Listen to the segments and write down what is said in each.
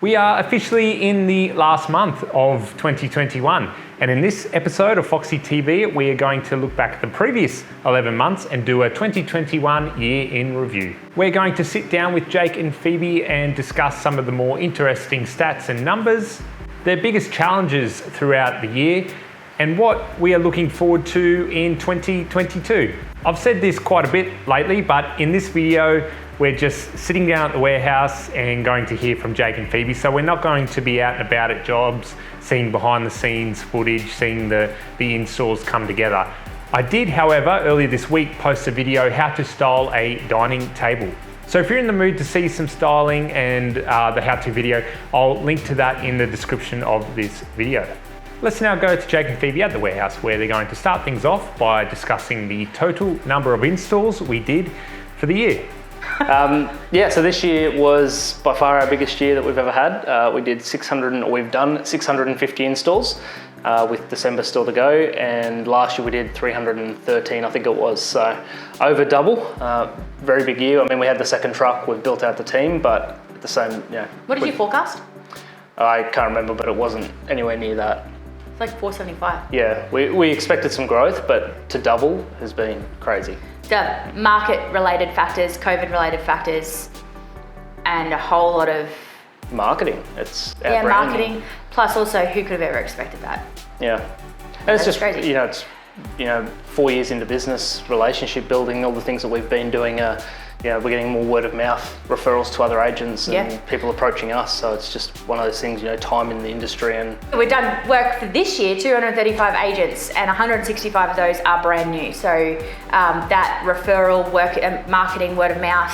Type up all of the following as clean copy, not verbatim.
We are officially in the last month of 2021, and in this episode of Foxy TV, we are going to look back at the previous 11 months and do a 2021 year in review. We're going to sit down with Jake and Phoebe and discuss some of the more interesting stats and numbers, their biggest challenges throughout the year, and what we are looking forward to in 2022. I've said this quite a bit lately, but in this video, we're just sitting down at the warehouse and going to hear from Jake and Phoebe. So we're not going to be out and about at jobs, seeing behind the scenes footage, seeing the installs come together. I did, however, earlier this week post a video how to style a dining table. So if you're in the mood to see some styling and the how-to video, I'll link to that in the description of this video. Let's now go to Jake and Phoebe at the warehouse, where they're going to start things off by discussing the total number of installs we did for the year. So this year was by far our biggest year that we've ever had. We've done 650 installs with December still to go, and last year we did 313, I think it was, so over double. Very big year. I mean, we had the second truck, we've built out the team, but at the same, What did you forecast? I can't remember, but it wasn't anywhere near that. It's like 475. Yeah, we expected some growth, but to double has been crazy. The market-related factors, COVID-related factors, and a whole lot of marketing. It's our brand. Marketing. Plus, also, who could have ever expected that? Yeah, and it's just crazy. It's 4 years into business, relationship building, all the things that we've been doing. We're getting more word of mouth referrals to other agents and people approaching us. So it's just one of those things, time in the industry. And we've done work for this year, 235 agents, and 165 of those are brand new. So that referral work, marketing, word of mouth,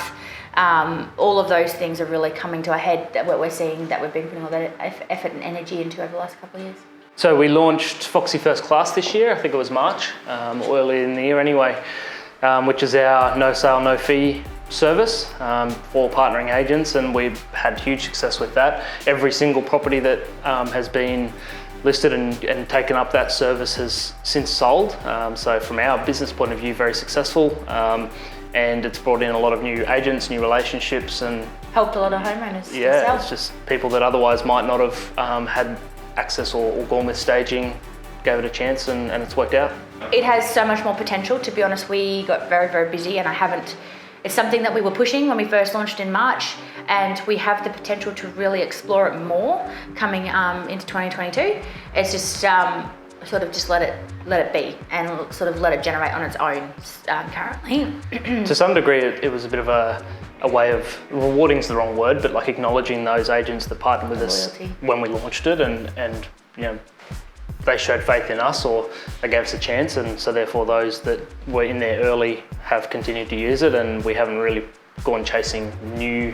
all of those things are really coming to a head. That what we're seeing, that we've been putting all that effort and energy into over the last couple of years. So we launched Foxy First Class this year. I think it was March, early in the year anyway, which is our no sale, no fee service for partnering agents, and we've had huge success with that. Every single property that has been listed and taken up that service has since sold. So from our business point of view, very successful, and it's brought in a lot of new agents, new relationships, and helped a lot of homeowners. Yeah, it's just people that otherwise might not have had access or gone with staging, gave it a chance, and it's worked out. It has so much more potential. To be honest, we got very, very busy, and it's something that we were pushing when we first launched in March, and we have the potential to really explore it more coming into 2022. It's just sort of just let it be and sort of let it generate on its own currently. To some degree, it was a bit of a way of rewarding is the wrong word, but like acknowledging those agents that partnered with us when we launched it, and they showed faith in us, or they gave us a chance, and so therefore those that were in there early have continued to use it, and we haven't really gone chasing new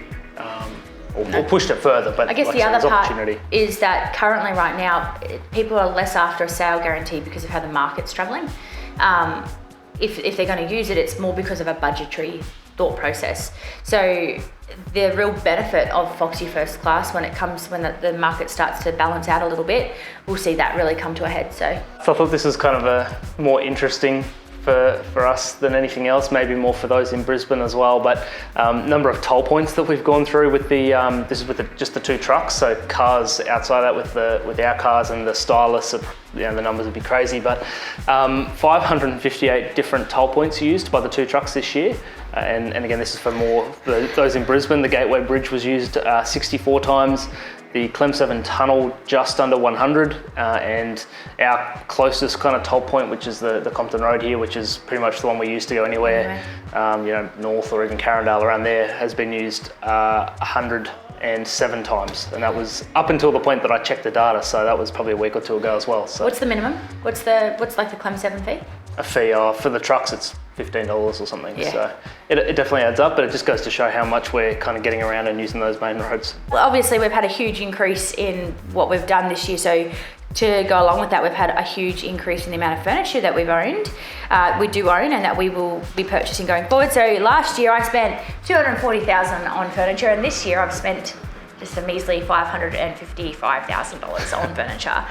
or pushed it further. But I guess the other part is that currently right now, people are less after a sale guarantee because of how the market's travelling. If they're going to use it, it's more because of a budgetary thought process. So the real benefit of Foxy First Class when the market starts to balance out a little bit, we'll see that really come to a head. So I thought this was kind of a more interesting for us than anything else, maybe more for those in Brisbane as well, but number of toll points that we've gone through with this is with just the two trucks, so cars outside that with our cars and the stylists, the numbers would be crazy, but 558 different toll points used by the two trucks this year. And again, this is for those in Brisbane. The Gateway Bridge was used 64 times, the Clem 7 Tunnel just under 100, and our closest kind of toll point, which is the Compton Road here, which is pretty much the one we used to go anywhere, north or even Carindale around there, has been used 107 times, and that was up until the point that I checked the data, so that was probably a week or two ago as well. So what's the minimum? What's like the Clem 7 fee? A fee for the trucks, it's $15 or something. Yeah. So it definitely adds up, but it just goes to show how much we're kind of getting around and using those main roads. Well, obviously we've had a huge increase in what we've done this year. So to go along with that, we've had a huge increase in the amount of furniture that we've owned. We do own, and that we will be purchasing going forward. So last year I spent $240,000 on furniture, and this year I've spent just a measly $555,000 on furniture.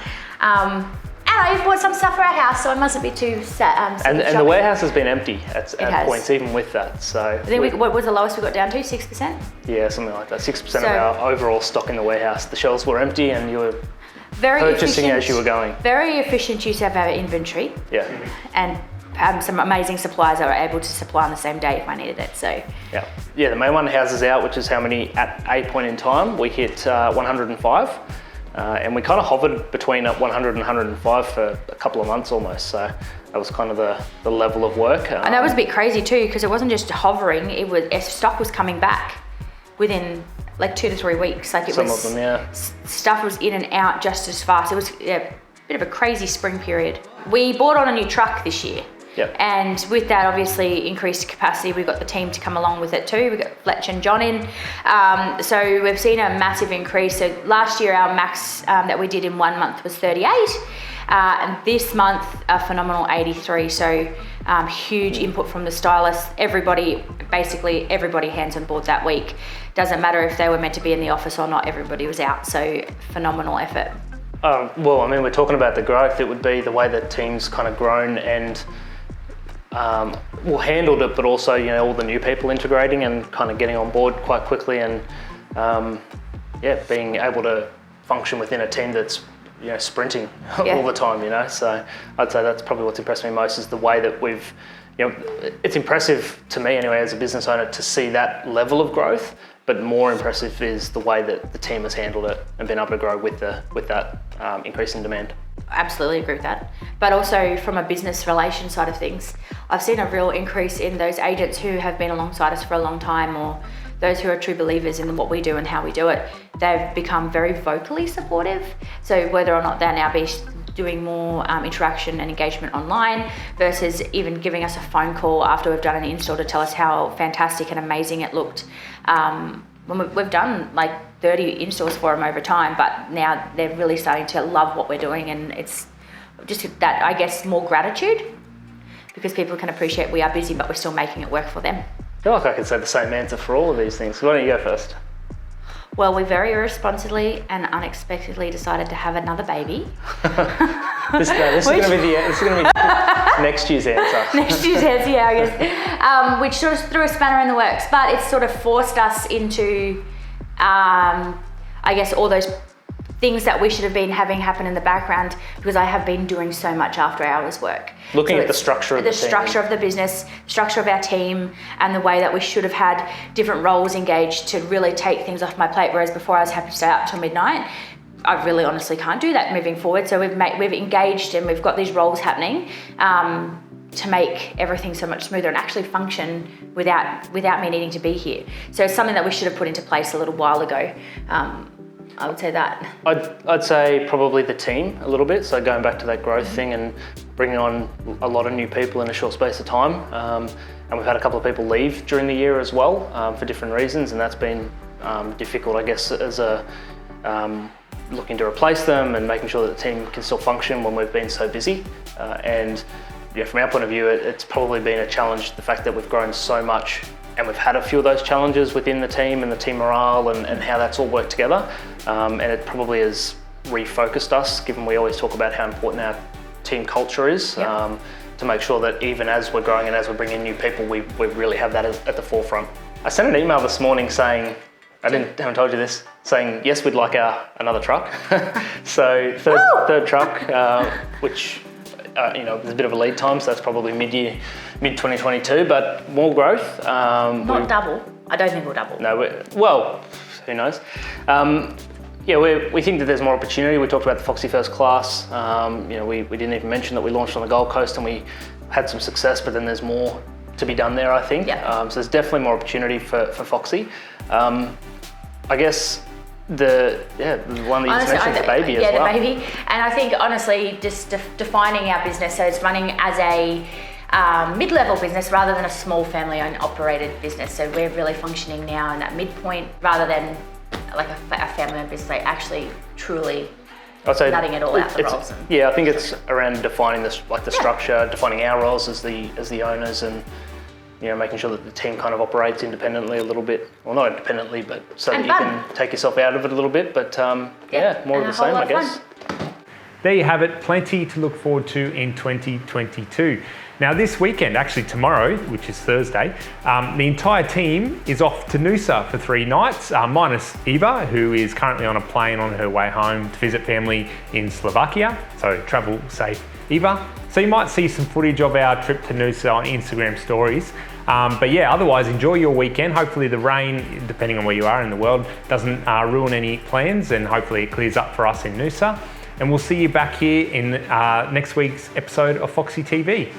I know, you've bought some stuff for our house, so I mustn't be too sad. And the warehouse has been empty at points, even with that. So I think what was the lowest we got down to? 6%? Yeah, something like that. 6% of our overall stock in the warehouse. The shelves were empty and you were very purchasing as you were going. Very efficient use of our inventory. Yeah. And some amazing suppliers that were able to supply on the same day if I needed it. So yeah, the main one, houses out, which is how many at a point in time we hit 105. And we kind of hovered between 100 and 105 for a couple of months almost. So that was kind of the level of work. And that was a bit crazy too, because it wasn't just hovering, stock was coming back within like 2 to 3 weeks. Like Some of them, yeah. Stuff was in and out just as fast. It was a bit of a crazy spring period. We bought on a new truck this year. Yep. And with that, obviously, increased capacity. We've got the team to come along with it too. We've got Fletch and John in. So we've seen a massive increase. So last year, our max that we did in 1 month was 38. And this month, a phenomenal 83. So huge input from the stylists. Basically everybody hands on board that week. Doesn't matter if they were meant to be in the office or not, everybody was out. So phenomenal effort. Well, I mean, we're talking about the growth. It would be the way that team's kind of grown and handled it, but also, all the new people integrating and kind of getting on board quite quickly and, being able to function within a team that's, sprinting all the time, So I'd say that's probably what's impressed me most is the way that we've, it's impressive to me anyway as a business owner to see that level of growth, but more impressive is the way that the team has handled it and been able to grow with that increase in demand. Absolutely agree with that. But also from a business relation side of things, I've seen a real increase in those agents who have been alongside us for a long time, or those who are true believers in what we do and how we do it. They've become very vocally supportive. So whether or not they're now doing more interaction and engagement online versus even giving us a phone call after we've done an install to tell us how fantastic and amazing it looked. We've done like 30 installs for them over time, but now they're really starting to love what we're doing, and it's just that, I guess, more gratitude because people can appreciate we are busy, but we're still making it work for them. I feel like I could say the same answer for all of these things. Why don't you go first? Well, we very irresponsibly and unexpectedly decided to have another baby. This is going to be next year's answer. Next year's answer, yeah, I guess. Which sort of threw a spanner in the works, but it's sort of forced us into, I guess, all those things that we should have been having happen in the background because I have been doing so much after hours work. Looking at the structure of the team. The structure of the business, structure of our team, and the way that we should have had different roles engaged to really take things off my plate, whereas before I was happy to stay up till midnight. I really honestly can't do that moving forward. So we've engaged and we've got these roles happening to make everything so much smoother and actually function without me needing to be here. So it's something that we should have put into place a little while ago. I would say that. I'd say probably the team a little bit. So going back to that growth thing and bringing on a lot of new people in a short space of time. And we've had a couple of people leave during the year as well for different reasons. And that's been difficult, I guess, as looking to replace them and making sure that the team can still function when we've been so busy. And from our point of view, it's probably been a challenge, the fact that we've grown so much and we've had a few of those challenges within the team and the team morale and how that's all worked together. And it probably has refocused us, given we always talk about how important our team culture is, to make sure that even as we're growing and as we're bringing new people, we really have that at the forefront. I sent an email this morning saying, haven't told you this, saying yes, we'd like another truck. So third truck, which there's a bit of a lead time, so that's probably mid 2022, but more growth. Not double. I don't think we'll double. No, who knows? We think that there's more opportunity. We talked about the Foxy First Class. We didn't even mention that we launched on the Gold Coast and we had some success, but then there's more to be done there, I think. So there's definitely more opportunity for Foxy. I guess the one that you just mentioned, the baby as well. Yeah, the baby. And I think honestly, just defining our business, so it's running as a mid-level business rather than a small family-owned operated business. So we're really functioning now in that midpoint rather than like a family-owned business, like actually truly nutting it all out the roles. I think it's around defining this, like the structure, defining our roles as the owners, and making sure that the team kind of operates independently a little bit. Well, not independently, but so that you can take yourself out of it a little bit. But more of the same, I guess. there you have it, plenty to look forward to in 2022. Now this weekend, actually tomorrow, which is Thursday, the entire team is off to Noosa for 3 nights, minus Eva, who is currently on a plane on her way home to visit family in Slovakia. So travel safe, Eva. So you might see some footage of our trip to Noosa on Instagram stories. But yeah, otherwise enjoy your weekend. Hopefully the rain, depending on where you are in the world, doesn't ruin any plans, and hopefully it clears up for us in Noosa. And we'll see you back here in next week's episode of Foxy TV.